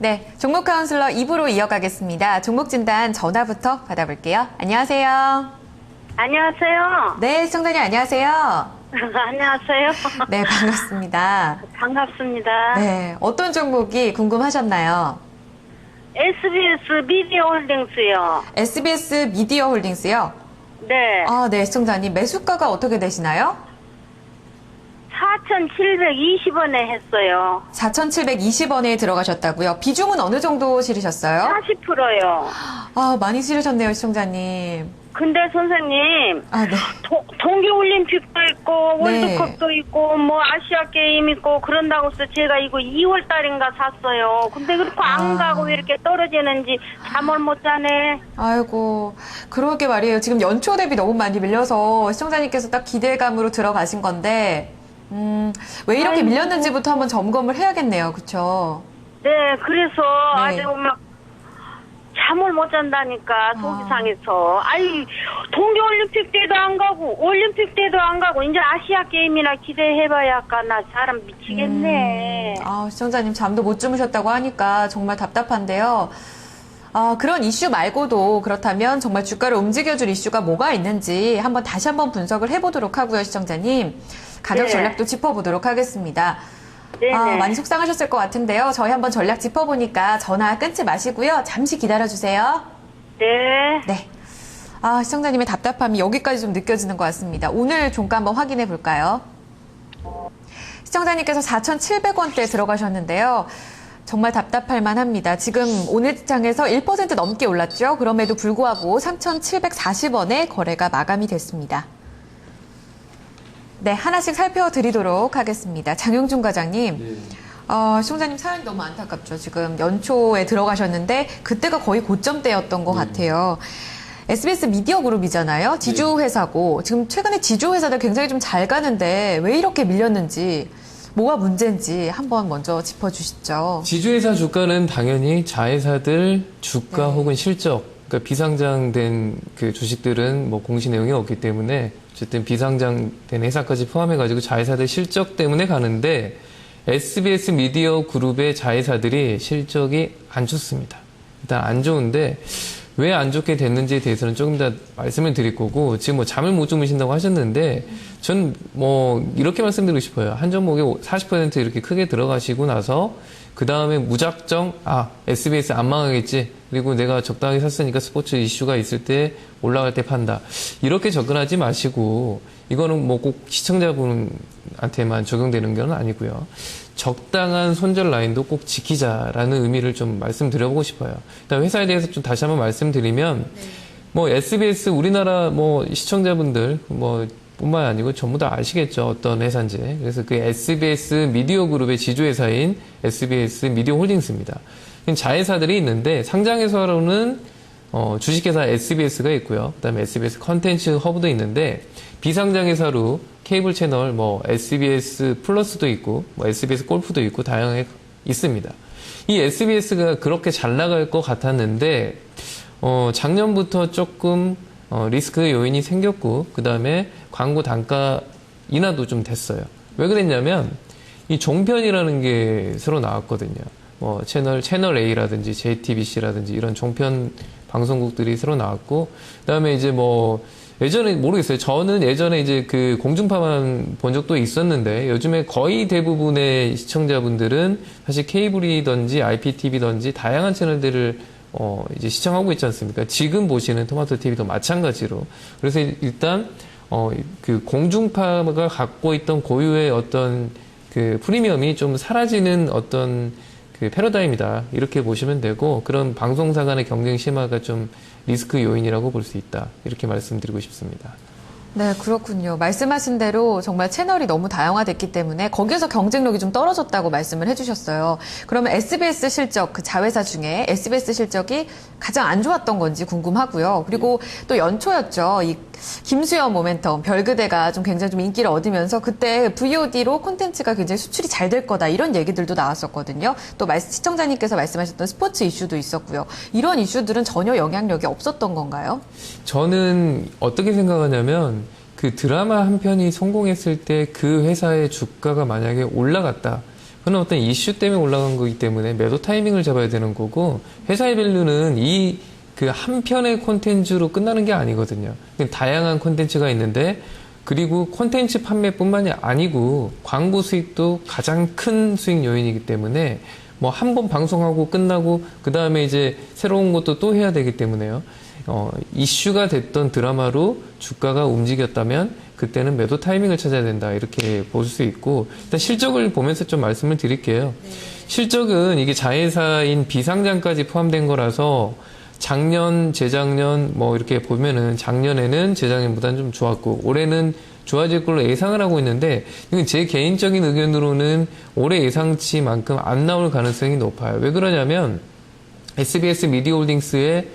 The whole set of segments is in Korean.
네, 종목 카운슬러 2부로 이어가겠습니다. 종목 진단 전화부터 받아볼게요. 안녕하세요. 안녕하세요. 네, 시청자님 안녕하세요. 안녕하세요. 네, 반갑습니다. 반갑습니다. 네, 어떤 종목이 궁금하셨나요? SBS 미디어 홀딩스요. SBS 미디어 홀딩스요? 네. 아, 네, 시청자님 매수가가 어떻게 되시나요? 4,720원에 했어요. 4,720원에 들어가셨다고요? 비중은 어느 정도 실으셨어요? 40%요. 아, 많이 실으셨네요, 시청자님. 근데 선생님, 아, 네. 동계올림픽도 있고, 네. 월드컵도 있고, 뭐 아시아게임 있고, 그런다고 해서 제가 이거 2월 달인가 샀어요. 근데 그렇게 안 가고 왜 이렇게 떨어지는지 잠을 못 자네. 아이고, 그러게 말이에요. 지금 연초 대비 너무 많이 밀려서 시청자님께서 딱 기대감으로 들어가신 건데, 왜 이렇게 아이고. 밀렸는지부터 한번 점검을 해야겠네요. 그쵸? 네, 그래서 네. 아주 막 잠을 못 잔다니까 속이 상해서. 아이, 동계올림픽 때도 안 가고 올림픽 때도 안 가고 이제 아시아 게임이나 기대해봐야 할까. 나 사람 미치겠네. 아, 시청자님 잠도 못 주무셨다고 하니까 정말 답답한데요. 아, 그런 이슈 말고도 그렇다면 정말 주가를 움직여줄 이슈가 뭐가 있는지 다시 한번 분석을 해보도록 하고요, 시청자님. 가격 네. 전략도 짚어보도록 하겠습니다. 네네. 아, 많이 속상하셨을 것 같은데요. 저희 한번 전략 짚어보니까 전화 끊지 마시고요. 잠시 기다려주세요. 네. 네. 아, 시청자님의 답답함이 여기까지 좀 느껴지는 것 같습니다. 오늘 종가 한번 확인해 볼까요? 시청자님께서 4,700원대에 들어가셨는데요. 정말 답답할 만합니다. 지금 오늘 장에서 1% 넘게 올랐죠. 그럼에도 불구하고 3,740원에 거래가 마감이 됐습니다. 네, 하나씩 살펴드리도록 하겠습니다. 장용준 과장님. 시청자님 사연이 너무 안타깝죠. 지금 연초에 들어가셨는데 그때가 거의 고점대였던 것 같아요. SBS 미디어 그룹이잖아요. 지주회사고 지금 최근에 지주회사들 굉장히 좀 잘 가는데 왜 이렇게 밀렸는지 뭐가 문제인지 한번 먼저 짚어주시죠. 지주회사 주가는 당연히 자회사들 주가 네. 혹은 실적, 그러니까 비상장된 그 주식들은 뭐 공시 내용이 없기 때문에 어쨌든 비상장된 회사까지 포함해가지고 자회사들 실적 때문에 가는데 SBS 미디어 그룹의 자회사들이 실적이 안 좋습니다. 일단 안 좋은데 왜 안 좋게 됐는지에 대해서는 조금 더 말씀을 드릴 거고 지금 뭐 잠을 못 주무신다고 하셨는데 전 뭐 이렇게 말씀드리고 싶어요. 한 종목에 40% 이렇게 크게 들어가시고 나서 그 다음에 무작정 SBS 안 망하겠지. 그리고 내가 적당히 샀으니까 스포츠 이슈가 있을 때 올라갈 때 판다. 이렇게 접근하지 마시고 이거는 뭐 꼭 시청자분한테만 적용되는 건 아니고요. 적당한 손절 라인도 꼭 지키자라는 의미를 좀 말씀드려보고 싶어요. 일단 회사에 대해서 좀 다시 한번 말씀드리면 뭐 SBS 우리나라 뭐 시청자분들 뭐 뿐만 아니고 전부 다 아시겠죠. 어떤 회사인지. 그래서 그 SBS 미디어 그룹의 지주회사인 SBS 미디어 홀딩스입니다. 자회사들이 있는데 상장회사로는 주식회사 SBS가 있고요. 그다음에 SBS 컨텐츠 허브도 있는데 비상장회사로 케이블 채널 뭐 SBS 플러스도 있고 뭐 SBS 골프도 있고 다양하게 있습니다. 이 SBS가 그렇게 잘 나갈 것 같았는데 작년부터 조금 리스크 요인이 생겼고 그 다음에 광고 단가 인하도 좀 됐어요. 왜 그랬냐면 이 종편이라는 게 새로 나왔거든요. 뭐 채널 A라든지 JTBC라든지 이런 종편 방송국들이 새로 나왔고 그다음에 이제 뭐 예전에 모르겠어요. 저는 예전에 이제 그 공중파만 본 적도 있었는데 요즘에 거의 대부분의 시청자분들은 사실 케이블이든지 IPTV든지 다양한 채널들을 이제 시청하고 있지 않습니까? 지금 보시는 토마토 TV도 마찬가지로. 그래서 일단 그 공중파가 갖고 있던 고유의 어떤 그 프리미엄이 좀 사라지는 어떤 그 패러다임이다. 이렇게 보시면 되고 그런 방송사 간의 경쟁 심화가 좀 리스크 요인이라고 볼 수 있다. 이렇게 말씀드리고 싶습니다. 네, 그렇군요. 말씀하신 대로 정말 채널이 너무 다양화됐기 때문에 거기에서 경쟁력이 좀 떨어졌다고 말씀을 해주셨어요. 그러면 SBS 실적, 그 자회사 중에 SBS 실적이 가장 안 좋았던 건지 궁금하고요. 그리고 또 연초였죠. 이 김수현 모멘텀, 별그대가 좀 굉장히 좀 인기를 얻으면서 그때 VOD로 콘텐츠가 굉장히 수출이 잘 될 거다 이런 얘기들도 나왔었거든요. 또 시청자님께서 말씀하셨던 스포츠 이슈도 있었고요. 이런 이슈들은 전혀 영향력이 없었던 건가요? 저는 어떻게 생각하냐면 그 드라마 한 편이 성공했을 때 그 회사의 주가가 만약에 올라갔다. 그건 어떤 이슈 때문에 올라간 거기 때문에 매도 타이밍을 잡아야 되는 거고, 회사의 밸류는 그 한 편의 콘텐츠로 끝나는 게 아니거든요. 다양한 콘텐츠가 있는데, 그리고 콘텐츠 판매뿐만이 아니고 광고 수익도 가장 큰 수익 요인이기 때문에 뭐 한 번 방송하고 끝나고 그 다음에 이제 새로운 것도 또 해야 되기 때문에요. 이슈가 됐던 드라마로 주가가 움직였다면 그때는 매도 타이밍을 찾아야 된다, 이렇게 볼 수 있고, 일단 실적을 보면서 좀 말씀을 드릴게요. 실적은 이게 자회사인 비상장까지 포함된 거라서 작년, 재작년 뭐 이렇게 보면은 작년에는 재작년보다는 좀 좋았고 올해는 좋아질 걸로 예상을 하고 있는데, 이건 제 개인적인 의견으로는 올해 예상치만큼 안 나올 가능성이 높아요. 왜 그러냐면 SBS 미디어홀딩스의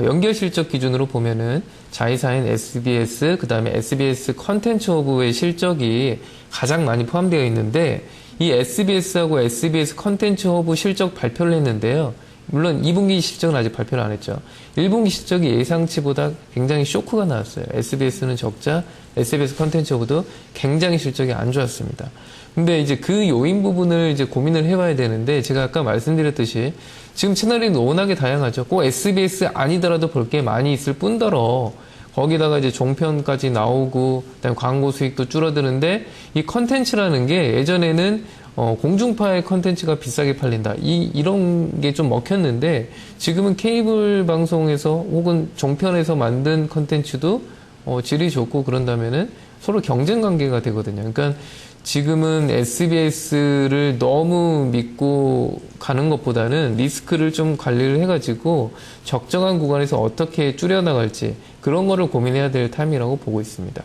연결 실적 기준으로 보면은 자회사인 SBS, 그 다음에 SBS 컨텐츠 허브의 실적이 가장 많이 포함되어 있는데, 이 SBS하고 SBS 컨텐츠 허브 실적 발표를 했는데요. 물론 2분기 실적은 아직 발표를 안 했죠. 1분기 실적이 예상치보다 굉장히 쇼크가 나왔어요. SBS는 적자, SBS 컨텐츠 허브도 굉장히 실적이 안 좋았습니다. 근데 이제 그 요인 부분을 이제 고민을 해봐야 되는데, 제가 아까 말씀드렸듯이 지금 채널이 워낙에 다양하죠. 꼭 SBS 아니더라도 볼 게 많이 있을 뿐더러 거기다가 이제 종편까지 나오고 그다음에 광고 수익도 줄어드는데, 이 컨텐츠라는 게 예전에는 공중파의 컨텐츠가 비싸게 팔린다, 이런 게 좀 먹혔는데, 지금은 케이블 방송에서 혹은 종편에서 만든 컨텐츠도 질이 좋고 그런다면은 서로 경쟁 관계가 되거든요. 그러니까 지금은 SBS를 너무 믿고 가는 것보다는 리스크를 좀 관리를 해가지고 적정한 구간에서 어떻게 줄여나갈지, 그런 거를 고민해야 될 타임이라고 보고 있습니다.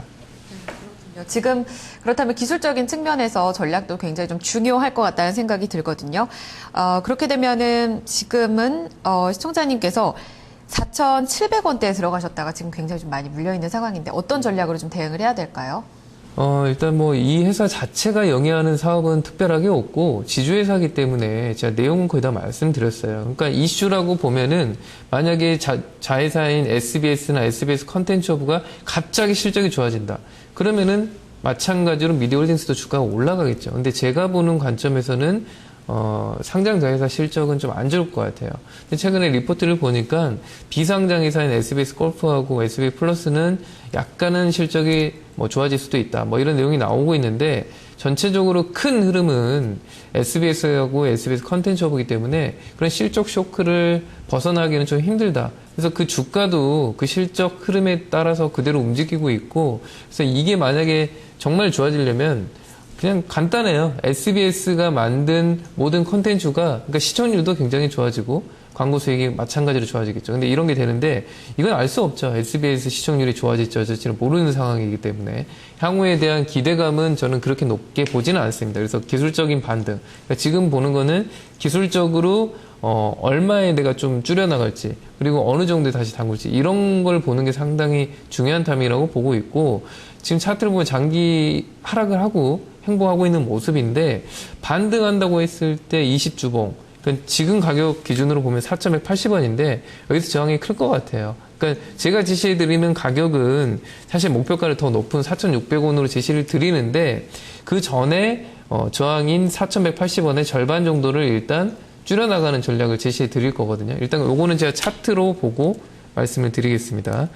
지금 그렇다면 기술적인 측면에서 전략도 굉장히 좀 중요할 것 같다는 생각이 들거든요. 그렇게 되면은 지금은 시청자님께서 4,700원대에 들어가셨다가 지금 굉장히 좀 많이 물려있는 상황인데, 어떤 전략으로 좀 대응을 해야 될까요? 일단 뭐 이 회사 자체가 영위하는 사업은 특별하게 없고 지주회사이기 때문에 제가 내용은 거의 다 말씀드렸어요. 그러니까 이슈라고 보면은 만약에 자회사인 SBS나 SBS 컨텐츠 허브가 갑자기 실적이 좋아진다, 그러면은 마찬가지로 미디어홀딩스도 주가가 올라가겠죠. 근데 제가 보는 관점에서는 상장 자회사 실적은 좀 안 좋을 것 같아요. 근데 최근에 리포트를 보니까 비상장 회사인 SBS 골프하고 SBS 플러스는 약간은 실적이 뭐 좋아질 수도 있다, 뭐 이런 내용이 나오고 있는데, 전체적으로 큰 흐름은 SBS하고 SBS 컨텐츠 허브이기 때문에 그런 실적 쇼크를 벗어나기는 좀 힘들다. 그래서 그 주가도 그 실적 흐름에 따라서 그대로 움직이고 있고, 그래서 이게 만약에 정말 좋아지려면 그냥 간단해요. SBS가 만든 모든 콘텐츠가, 그러니까 시청률도 굉장히 좋아지고 광고 수익이 마찬가지로 좋아지겠죠. 근데 이런 게 되는데, 이건 알 수 없죠. SBS 시청률이 좋아질지 어쩔지는 모르는 상황이기 때문에 향후에 대한 기대감은 저는 그렇게 높게 보지는 않습니다. 그래서 기술적인 반등, 그러니까 지금 보는 거는 기술적으로 얼마에 내가 좀 줄여나갈지, 그리고 어느 정도에 다시 담글지, 이런 걸 보는 게 상당히 중요한 타임이라고 보고 있고, 지금 차트를 보면 장기 하락을 하고 행보하고 있는 모습인데, 반등한다고 했을 때 20주봉, 그러니까 지금 가격 기준으로 보면 4,180원인데 여기서 저항이 클 것 같아요. 그러니까 제가 제시해드리는 가격은 사실 목표가를 더 높은 4,600원으로 제시를 드리는데, 그 전에 저항인 4,180원의 절반 정도를 일단 줄여나가는 전략을 제시해 드릴 거거든요. 일단 요거는 제가 차트로 보고 말씀을 드리겠습니다.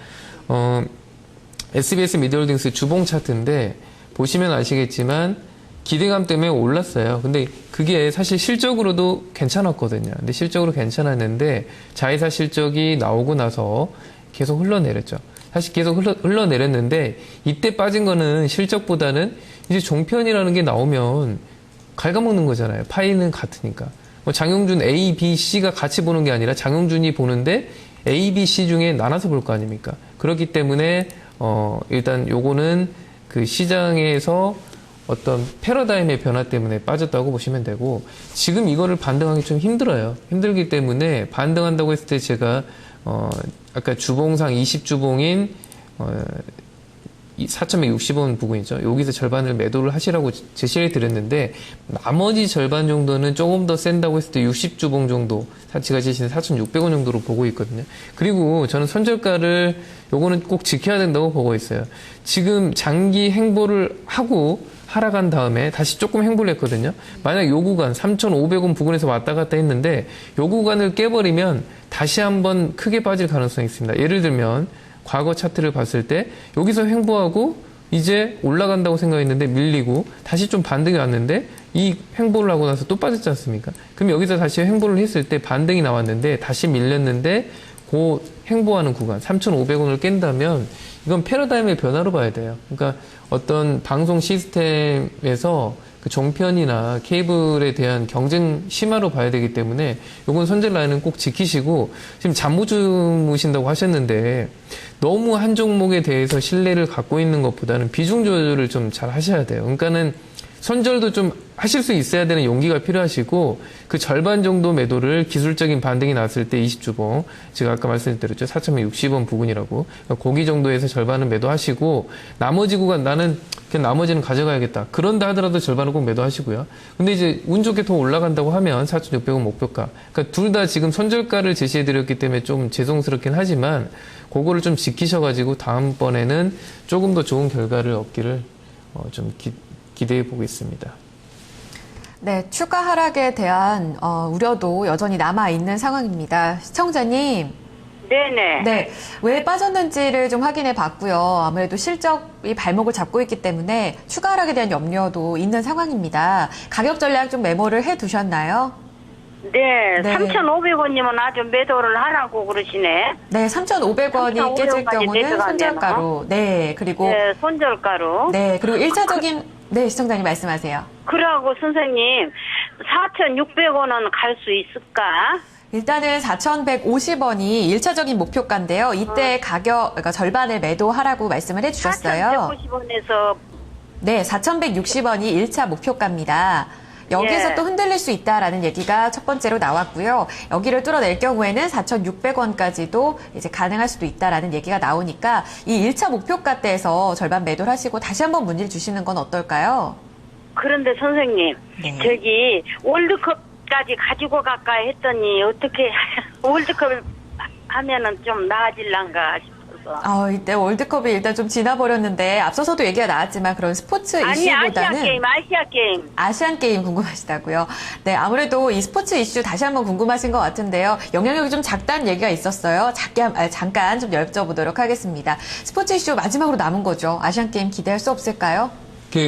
SBS 미디어홀딩스 주봉 차트인데 보시면 아시겠지만 기대감 때문에 올랐어요. 근데 그게 사실 실적으로도 괜찮았거든요. 근데 실적으로 괜찮았는데 자회사 실적이 나오고 나서 계속 흘러내렸죠. 사실 계속 흘러내렸는데, 이때 빠진 거는 실적보다는 이제 종편이라는 게 나오면 갉아먹는 거잖아요. 파이는 같으니까. 뭐 장용준 A, B, C가 같이 보는 게 아니라 장용준이 보는데 A, B, C 중에 나눠서 볼 거 아닙니까? 그렇기 때문에 일단 요거는 그 시장에서 어떤 패러다임의 변화 때문에 빠졌다고 보시면 되고, 지금 이거를 반등하기 좀 힘들어요. 힘들기 때문에 반등한다고 했을 때 제가 아까 주봉상 20주봉인 4,160원 부근이죠. 여기서 절반을 매도를 하시라고 제시를 드렸는데 나머지 절반 정도는 조금 더 센다고 했을 때 60주봉 정도 제가 제시는 4,600원 정도로 보고 있거든요. 그리고 저는 손절가를 요거는 꼭 지켜야 된다고 보고 있어요. 지금 장기 행보를 하고 하락한 다음에 다시 조금 행보를 했거든요. 만약 요 구간 3,500원 부근에서 왔다 갔다 했는데 요 구간을 깨버리면 다시 한번 크게 빠질 가능성이 있습니다. 예를 들면 과거 차트를 봤을 때 여기서 행보하고 이제 올라간다고 생각했는데 밀리고 다시 좀 반등이 왔는데 이 행보를 하고 나서 또 빠졌지 않습니까? 그럼 여기서 다시 행보를 했을 때 반등이 나왔는데 다시 밀렸는데 그 행보하는 구간 3,500원을 깬다면 이건 패러다임의 변화로 봐야 돼요. 그러니까 어떤 방송 시스템에서 그 종편이나 케이블에 대한 경쟁 심화로 봐야 되기 때문에 요건 손절 라인은 꼭 지키시고 지금 잠 못 주무신다고 하셨는데 너무 한 종목에 대해서 신뢰를 갖고 있는 것보다는 비중 조절을 좀 잘 하셔야 돼요. 그러니까는 손절도 좀 하실 수 있어야 되는 용기가 필요하시고 그 절반 정도 매도를 기술적인 반등이 났을 때 20주봉 제가 아까 말씀드렸죠. 4,160원 부근이라고 그러니까 고기 정도에서 절반은 매도하시고 나머지 구간 나는 그냥 나머지는 가져가야겠다. 그런다 하더라도 절반은 꼭 매도하시고요. 근데 이제 운 좋게 더 올라간다고 하면 4,600원 목표가 그러니까 둘 다 지금 손절가를 제시해드렸기 때문에 좀 죄송스럽긴 하지만 그거를 좀 지키셔가지고 다음번에는 조금 더 좋은 결과를 얻기를 좀 기대해 보겠습니다. 네, 추가 하락에 대한 우려도 여전히 남아있는 상황입니다. 시청자님. 네네. 네, 왜 빠졌는지를 좀 확인해 봤고요. 아무래도 실적이 발목을 잡고 있기 때문에 추가 하락에 대한 염려도 있는 상황입니다. 가격 전략 좀 메모를 해 두셨나요? 네, 네. 3,500원이면 아주 매도를 하라고 그러시네. 네, 3,500원이 깨질 3,500원까지 경우는 내려가네요. 손절가로. 네, 그리고 네, 손절가로. 네, 그리고 1차적인 네, 시청자님 말씀하세요. 그러고 선생님, 4,600원은 갈 수 있을까? 일단은 4,150원이 1차적인 목표가인데요. 이때 가격, 그러니까 절반을 매도하라고 말씀을 해주셨어요. 4,150원에서 네, 4,160원이 1차 목표가입니다. 여기에서 예. 또 흔들릴 수 있다라는 얘기가 첫 번째로 나왔고요. 여기를 뚫어낼 경우에는 4,600원까지도 이제 가능할 수도 있다라는 얘기가 나오니까 이 1차 목표가대에서 절반 매도를 하시고 다시 한번 문의를 주시는 건 어떨까요? 그런데 선생님, 네. 저기 월드컵까지 가지고 갈까 했더니 어떻게 월드컵을 하면은 좀 나아질란가 싶어서. 이때 월드컵이 일단 좀 지나버렸는데 앞서서도 얘기가 나왔지만 그런 스포츠 아니, 이슈보다는 아시아 게임. 아시안 게임 궁금하시다고요? 네, 아무래도 이 스포츠 이슈 다시 한번 궁금하신 것 같은데요. 영향력이 좀 작다는 얘기가 있었어요. 잠깐 좀 여쭤보도록 하겠습니다. 스포츠 이슈 마지막으로 남은 거죠. 아시안 게임 기대할 수 없을까요?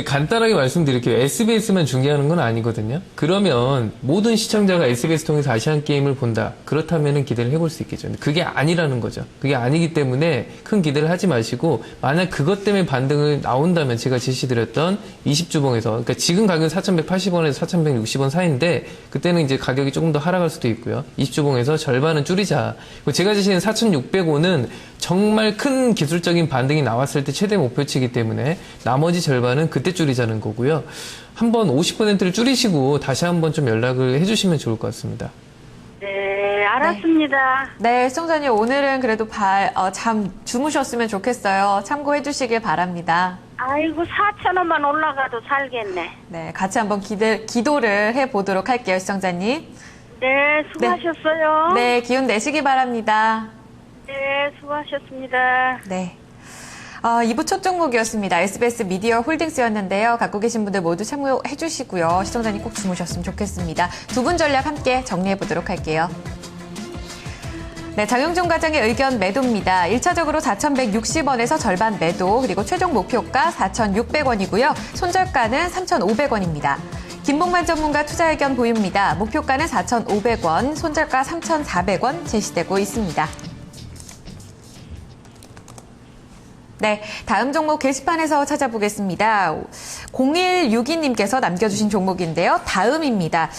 간단하게 말씀드릴게요. SBS만 중계하는 건 아니거든요. 그러면 모든 시청자가 SBS 통해서 아시안 게임을 본다. 그렇다면은 기대를 해볼 수 있겠죠. 근데 그게 아니라는 거죠. 그게 아니기 때문에 큰 기대를 하지 마시고 만약 그것 때문에 반등을 나온다면 제가 제시드렸던 20주봉에서 그러니까 지금 가격은 4,180원에서 4,160원 사이인데 그때는 이제 가격이 조금 더 하락할 수도 있고요. 20주봉에서 절반은 줄이자. 그리고 제가 제시는 4,600원은 정말 큰 기술적인 반등이 나왔을 때 최대 목표치이기 때문에 나머지 절반은 그때 줄이자는 거고요. 한번 50%를 줄이시고 다시 한번 좀 연락을 해주시면 좋을 것 같습니다. 네, 알았습니다. 네, 시청자님 오늘은 그래도 잠 주무셨으면 좋겠어요. 참고해 주시길 바랍니다. 아이고, 4,000원만 올라가도 살겠네. 네, 같이 한번 기도를 해보도록 할게요, 시청자님. 네, 수고하셨어요. 네, 기운 내시기 바랍니다. 네, 수고하셨습니다. 네. 2부 첫 종목이었습니다. SBS 미디어 홀딩스였는데요. 갖고 계신 분들 모두 참고해 주시고요. 시청자님 꼭 주무셨으면 좋겠습니다. 두 분 전략 함께 정리해 보도록 할게요. 네, 장용준 과장의 의견 매도입니다. 1차적으로 4,160원에서 절반 매도, 그리고 최종 목표가 4,600원이고요. 손절가는 3,500원입니다. 김봉만 전문가 투자 의견 보유입니다. 목표가는 4,500원, 손절가 3,400원 제시되고 있습니다. 네, 다음 종목 게시판에서 찾아보겠습니다. 0162님께서 남겨주신 종목인데요. 다음입니다.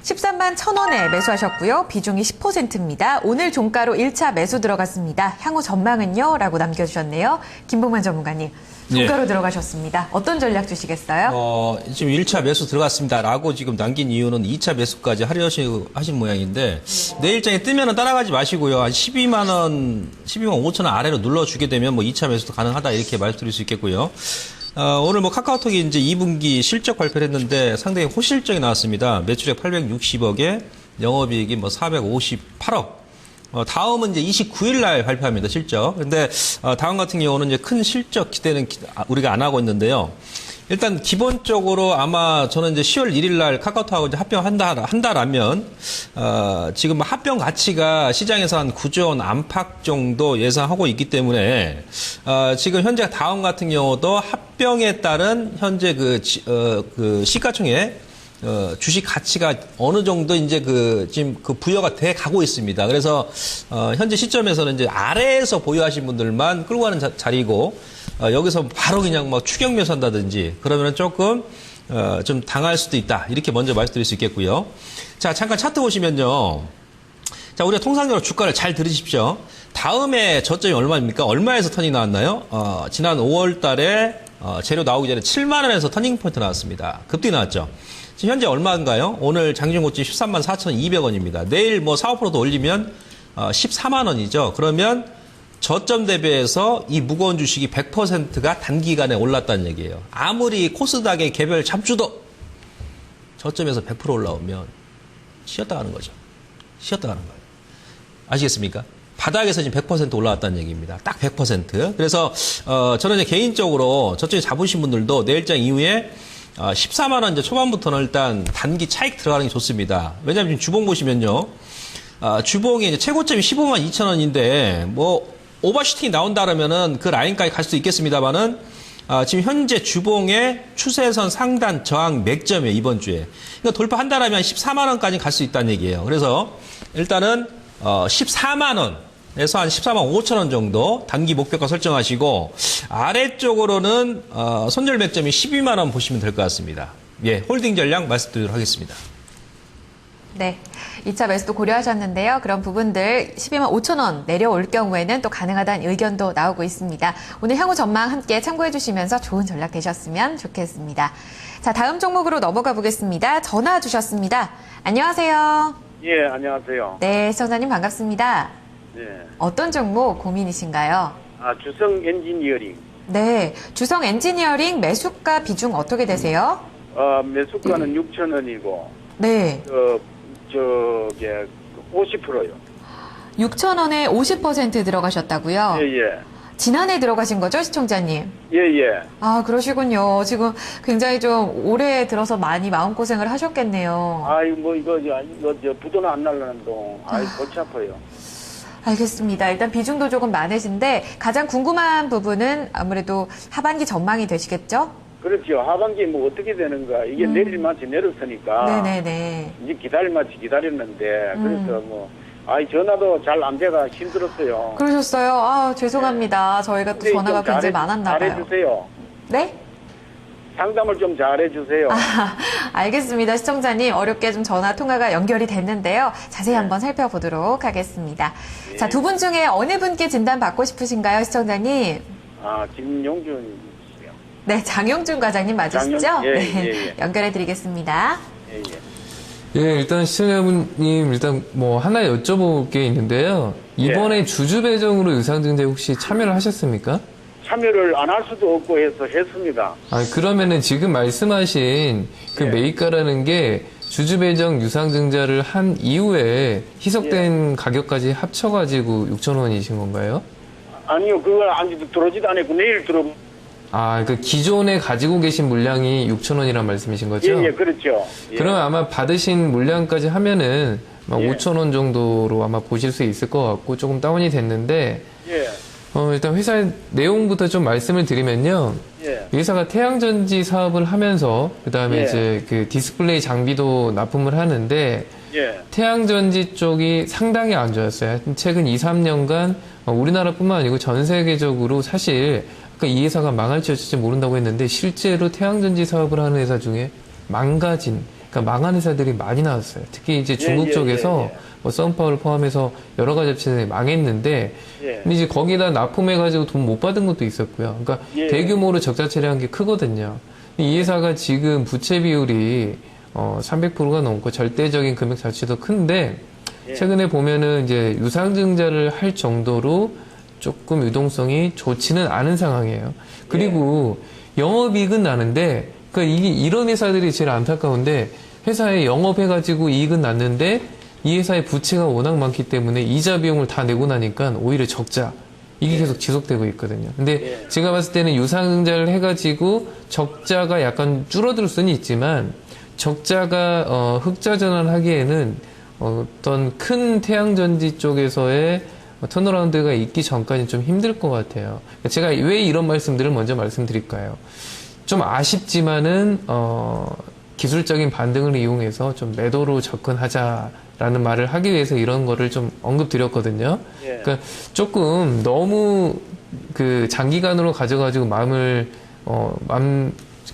13만 1,000원에 매수하셨고요. 비중이 10%입니다. 오늘 종가로 1차 매수 들어갔습니다. 향후 전망은요? 라고 남겨주셨네요. 김봉만 전문가님. 종가로 들어가셨습니다. 어떤 전략 주시겠어요? 지금 1차 매수 들어갔습니다라고 지금 남긴 이유는 2차 매수까지 하신 모양인데 내일장에 뜨면은 따라가지 마시고요. 한 12만 5천 원 아래로 눌러주게 되면 뭐 2차 매수도 가능하다 이렇게 말씀드릴 수 있겠고요. 오늘 뭐 카카오톡이 이제 2분기 실적 발표를 했는데 상당히 호실적이 나왔습니다. 매출액 860억에 영업이익이 뭐 458억. 다음은 이제 29일 날 발표합니다, 실적. 근데, 다음 같은 경우는 이제 큰 실적 기대는 우리가 안 하고 있는데요. 일단 기본적으로 아마 저는 이제 10월 1일 날 카카오톡하고 이제 한다라면, 지금 합병 가치가 시장에서 한 9조 원 안팎 정도 예상하고 있기 때문에, 지금 현재 다음 같은 경우도 합병에 따른 현재 그 시가총액, 주식 가치가 어느 정도 이제 지금 부여가 돼 가고 있습니다. 그래서, 현재 시점에서는 이제 아래에서 보유하신 분들만 끌고 가는 자리고, 여기서 바로 그냥 뭐 추격 매수한다든지 그러면은 조금, 좀 당할 수도 있다. 이렇게 먼저 말씀드릴 수 있겠고요. 자, 잠깐 차트 보시면요. 자, 우리가 통상적으로 주가를 잘 들으십시오. 다음에 저점이 얼마입니까? 얼마에서 터닝 나왔나요? 지난 5월 달에, 재료 나오기 전에 7만 원에서 터닝 포인트 나왔습니다. 급등이 나왔죠. 지금 현재 얼마인가요? 오늘 장중 고점 13만 4,200원입니다. 내일 뭐 4~5%도 올리면 14만 원이죠. 그러면 저점 대비해서 이 무거운 주식이 100%가 단기간에 올랐다는 얘기예요. 아무리 코스닥의 개별 잡주도 저점에서 100% 올라오면 쉬었다 가는 거죠. 쉬었다 가는 거예요. 아시겠습니까? 바닥에서 지금 100% 올라왔다는 얘기입니다. 딱 100%. 그래서 저는 이제 개인적으로 저쪽에 잡으신 분들도 내일장 이후에 14만 원 이제 초반부터는 일단 단기 차익 들어가는 게 좋습니다. 왜냐하면 지금 주봉 보시면요. 주봉이 이제 최고점이 15만 2천 원인데 뭐 오버슈팅이 나온다 그러면은 그 라인까지 갈 수도 있겠습니다만은 지금 현재 주봉의 추세선 상단 저항 맥점이에요, 이번 주에. 그러니까 돌파한다라면 14만 원까지 갈 수 있다는 얘기예요. 그래서 일단은 14만 원에서 한 14만 5천 원 정도 단기 목표가 설정하시고 아래쪽으로는 손절 맥점이 12만 원 보시면 될 것 같습니다. 예, 홀딩 전략 말씀드리도록 하겠습니다. 네. 2차 매수도 고려하셨는데요. 그런 부분들 12만 5천 원 내려올 경우에는 또 가능하다는 의견도 나오고 있습니다. 오늘 향후 전망 함께 참고해 주시면서 좋은 전략 되셨으면 좋겠습니다. 자, 다음 종목으로 넘어가 보겠습니다. 전화 주셨습니다. 안녕하세요. 예, 안녕하세요. 네, 시청자님 반갑습니다. 네. 어떤 종목 고민이신가요? 주성 엔지니어링. 네, 주성 엔지니어링 매수가 비중 어떻게 되세요? 매수가는 6,000원이고, 네. 50%요. 6,000원에 50% 들어가셨다고요? 예, 예. 지난해 들어가신 거죠, 시청자님? 예, 예. 아, 그러시군요. 지금 굉장히 좀 올해 들어서 많이 마음고생을 하셨겠네요. 이거 부도는 안 날라는 동. 골치 아파요. 알겠습니다. 일단 비중도 조금 많으신데 가장 궁금한 부분은 아무래도 하반기 전망이 되시겠죠? 그렇죠. 하반기 뭐 어떻게 되는가. 이게 내릴만치 내렸으니까. 네네네. 이제 기다릴만치 기다렸는데, 그래서 전화도 잘 안 돼가 힘들었어요. 그러셨어요? 아, 죄송합니다. 저희가 또 전화가 굉장히 많았나 봐요. 잘해주세요. 네? 상담을 좀 잘해주세요. 알겠습니다. 시청자님 어렵게 좀 전화 통화가 연결이 됐는데요. 자세히 한번 살펴보도록 하겠습니다. 네. 자, 두 분 중에 어느 분께 진단 받고 싶으신가요, 시청자님? 김용준. 네, 장용준 과장님 맞으시죠? 예, 네, 예. 연결해 드리겠습니다. 예, 예. 예, 일단 시청자분님 일단 뭐 하나 여쭤볼 게 있는데요. 이번에 주주 배정으로 유상증자에 혹시 참여를 하셨습니까? 참여를 안 할 수도 없고 해서 했습니다. 그러면은 지금 말씀하신 그 예. 매입가라는 게 주주 배정 유상증자를 한 이후에 희석된 가격까지 합쳐가지고 6,000원이신 건가요? 아니요, 그걸 들어오지도 않았고 내일 들어. 그 기존에 가지고 계신 물량이 6,000원이란 말씀이신 거죠? 예, 그렇죠. 예. 그러면 아마 받으신 물량까지 하면은 예. 5,000원 정도로 아마 보실 수 있을 것 같고 조금 다운이 됐는데, 예, 일단 회사 내용부터 좀 말씀을 드리면요. 예, 이 회사가 태양전지 사업을 하면서, 그 다음에 예. 이제 그 디스플레이 장비도 납품을 하는데, 예, 태양전지 쪽이 상당히 안 좋았어요. 최근 2, 3년간 우리나라뿐만 아니고 전 세계적으로 사실 이 회사가 망할지 어쩔지 모른다고 했는데 실제로 태양전지 사업을 하는 회사 중에 망가진 그러니까 망한 회사들이 많이 나왔어요. 특히 이제 중국 예, 쪽에서 예, 예. 뭐 썬파워를 포함해서 여러 가지 업체들이 망했는데 예. 근데 이제 거기다 납품해가지고 돈 못 받은 것도 있었고요. 그러니까 예. 대규모로 적자 처리한 게 크거든요. 이 회사가 지금 부채 비율이 300%가 넘고 절대적인 금액 자체도 큰데 예. 최근에 보면은 이제 유상증자를 할 정도로 조금 유동성이 좋지는 않은 상황이에요. 그리고 영업이익은 나는데 그러니까 이게 이런 회사들이 제일 안타까운데 회사에 영업해가지고 이익은 났는데 이 회사의 부채가 워낙 많기 때문에 이자 비용을 다 내고 나니까 오히려 적자 이게 계속 지속되고 있거든요. 근데 제가 봤을 때는 유상증자를 해가지고 적자가 약간 줄어들 수는 있지만 적자가 흑자 전환하기에는 어떤 큰 태양전지 쪽에서의 턴어라운드가 있기 전까지는 좀 힘들 것 같아요. 제가 왜 이런 말씀들을 먼저 말씀드릴까요? 좀 아쉽지만은 기술적인 반등을 이용해서 좀 매도로 접근하자라는 말을 하기 위해서 이런 거를 좀 언급드렸거든요. 예. 그러니까 조금 너무 그 장기간으로 가져가지고 마음을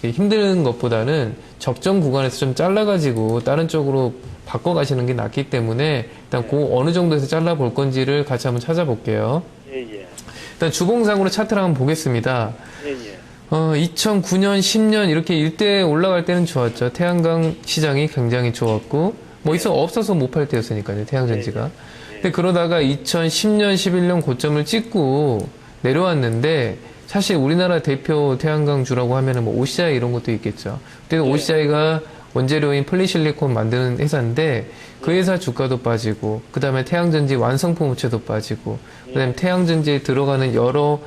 힘든 것보다는 적정 구간에서 좀 잘라가지고 다른 쪽으로 바꿔가시는 게 낫기 때문에 일단 그 어느 정도에서 잘라볼 건지를 같이 한번 찾아볼게요. 예, 예. 일단 주봉상으로 차트를 한번 보겠습니다. 예, 예. 2009년, 10년 이렇게 일대 올라갈 때는 좋았죠. 태양광 시장이 굉장히 좋았고 뭐 없어서 못 팔 때였으니까요. 태양전지가. 근데 그러다가 2010년, 11년 고점을 찍고 내려왔는데 사실 우리나라 대표 태양광주라고 하면은 뭐 OCI 이런 것도 있겠죠. 그때 OCI가 원재료인 폴리실리콘 만드는 회사인데 그 회사 주가도 빠지고 그 다음에 태양전지 완성품 업체도 빠지고 그 다음에 태양전지에 들어가는 여러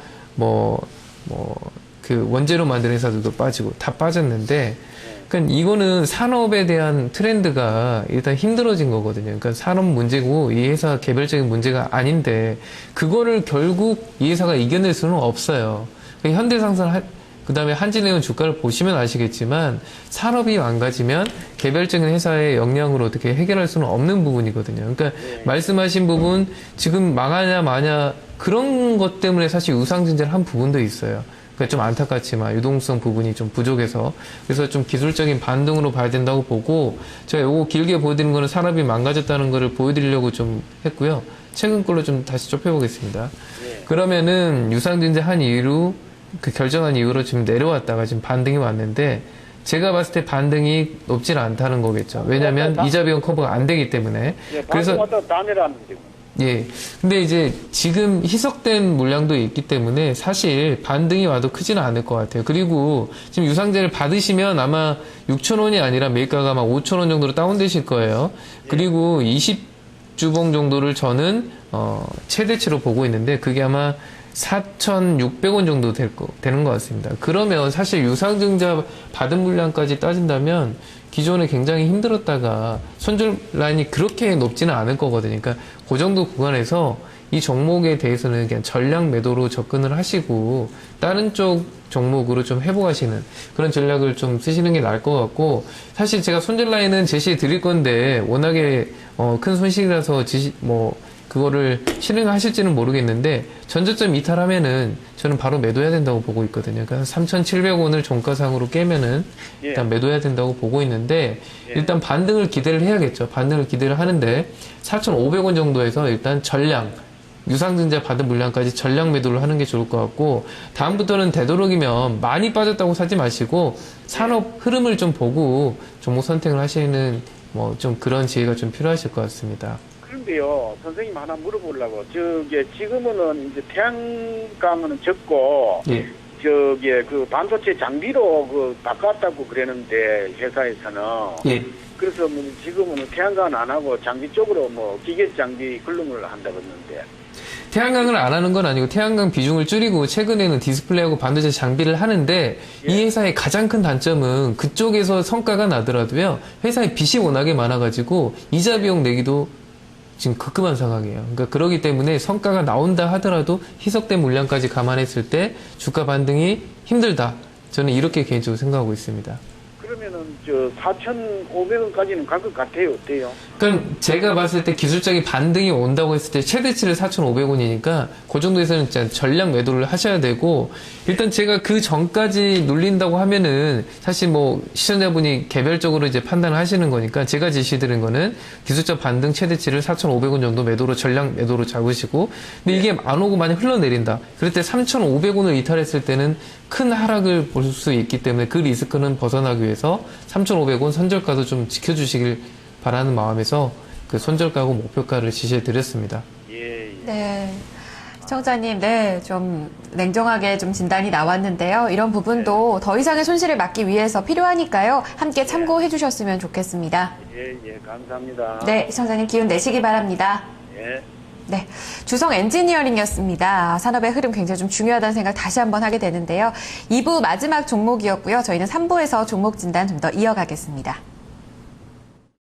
그 원재료 만드는 회사들도 빠지고 다 빠졌는데 그러니까 이거는 산업에 대한 트렌드가 일단 힘들어진 거거든요. 그러니까 산업 문제고 이 회사 개별적인 문제가 아닌데 그거를 결국 이 회사가 이겨낼 수는 없어요. 그러니까 현대상선 그 다음에 한진해운 주가를 보시면 아시겠지만 산업이 망가지면 개별적인 회사의 역량으로 어떻게 해결할 수는 없는 부분이거든요. 그러니까 말씀하신 부분 지금 망하냐 마냐 그런 것 때문에 사실 유상증자를 한 부분도 있어요. 그러니까 좀 안타깝지만 유동성 부분이 좀 부족해서 그래서 좀 기술적인 반등으로 봐야 된다고 보고 제가 요거 길게 보여드리는 거는 산업이 망가졌다는 거를 보여드리려고 좀 했고요. 최근 걸로 좀 다시 좁혀보겠습니다. 그러면은 유상증자 한 이후로 그 결정한 이후로 지금 내려왔다가 지금 반등이 왔는데 제가 봤을 때 반등이 높지 않다는 거겠죠. 왜냐하면 이자 비용 커버가 안 되기 때문에. 예, 그래서 방금 다 내려왔는데. 예. 근데 이제 지금 희석된 물량도 있기 때문에 사실 반등이 와도 크지는 않을 것 같아요. 그리고 지금 유상증자를 받으시면 아마 6,000원이 아니라 매가가 막 5,000원 정도로 다운되실 거예요. 그리고 20주봉 정도를 저는 최대치로 보고 있는데 그게 아마 4,600원 정도 되는 것 같습니다. 그러면 사실 유상증자 받은 물량까지 따진다면 기존에 굉장히 힘들었다가 손절 라인이 그렇게 높지는 않을 거거든요. 그러니까 그 정도 구간에서 이 종목에 대해서는 그냥 전략 매도로 접근을 하시고 다른 쪽 종목으로 좀 회복하시는 그런 전략을 좀 쓰시는 게 나을 것 같고 사실 제가 손절 라인은 제시해 드릴 건데 워낙에 큰 손실이라서 그거를 실행하실지는 모르겠는데 전저점 이탈하면은 저는 바로 매도해야 된다고 보고 있거든요. 그러니까 3,700원을 종가상으로 깨면은 일단 매도해야 된다고 보고 있는데 일단 반등을 기대를 해야겠죠. 반등을 기대를 하는데 4,500원 정도에서 일단 전량 유상증자 받은 물량까지 전량 매도를 하는 게 좋을 것 같고 다음부터는 되도록이면 많이 빠졌다고 사지 마시고 산업 흐름을 좀 보고 종목 선택을 하시는 좀 그런 지혜가 좀 필요하실 것 같습니다. 그런데요, 선생님 하나 물어보려고. 지금은 이제 태양광은 적고, 예. 그 반도체 장비로 바꿨다고 그랬는데, 회사에서는. 예. 그래서 지금은 태양광은 안 하고 장비 쪽으로 기계 장비 근로를 한다고 했는데. 태양광을 안 하는 건 아니고 태양광 비중을 줄이고 최근에는 디스플레이하고 반도체 장비를 하는데 이 회사의 가장 큰 단점은 그쪽에서 성과가 나더라도요. 회사의 빚이 워낙에 많아가지고 이자 비용 내기도 지금 급급한 상황이에요. 그러니까 그러기 때문에 성과가 나온다 하더라도 희석된 물량까지 감안했을 때 주가 반등이 힘들다. 저는 이렇게 개인적으로 생각하고 있습니다. 그러면은 4,500원까지는 갈 것 같아요. 어때요? 그럼 제가 봤을 때 기술적인 반등이 온다고 했을 때 최대치를 4,500원이니까 그 정도에서는 진짜 전량 매도를 하셔야 되고, 일단 제가 그 전까지 눌린다고 하면은 사실 뭐 시청자분이 개별적으로 이제 판단을 하시는 거니까 제가 지시드린 거는 기술적 반등 최대치를 4,500원 정도 매도로 전량 매도로 잡으시고, 근데 이게 안 오고 만약 흘러내린다. 그럴 때 3,500원을 이탈했을 때는 큰 하락을 볼 수 있기 때문에 그 리스크는 벗어나기 위해서 3,500원 선절가도 좀 지켜주시길 바라는 마음에서 그 손절가하고 목표가를 지시해 드렸습니다. 예. 네. 시청자님, 네, 좀 냉정하게 좀 진단이 나왔는데요. 이런 부분도 더 이상의 손실을 막기 위해서 필요하니까요. 함께 참고해 주셨으면 좋겠습니다. 예, 감사합니다. 네, 시청자님 기운 내시기 바랍니다. 예. 네, 주성 엔지니어링이었습니다. 산업의 흐름 굉장히 좀 중요하다는 생각 다시 한번 하게 되는데요. 2부 마지막 종목이었고요. 저희는 3부에서 종목 진단 좀 더 이어가겠습니다.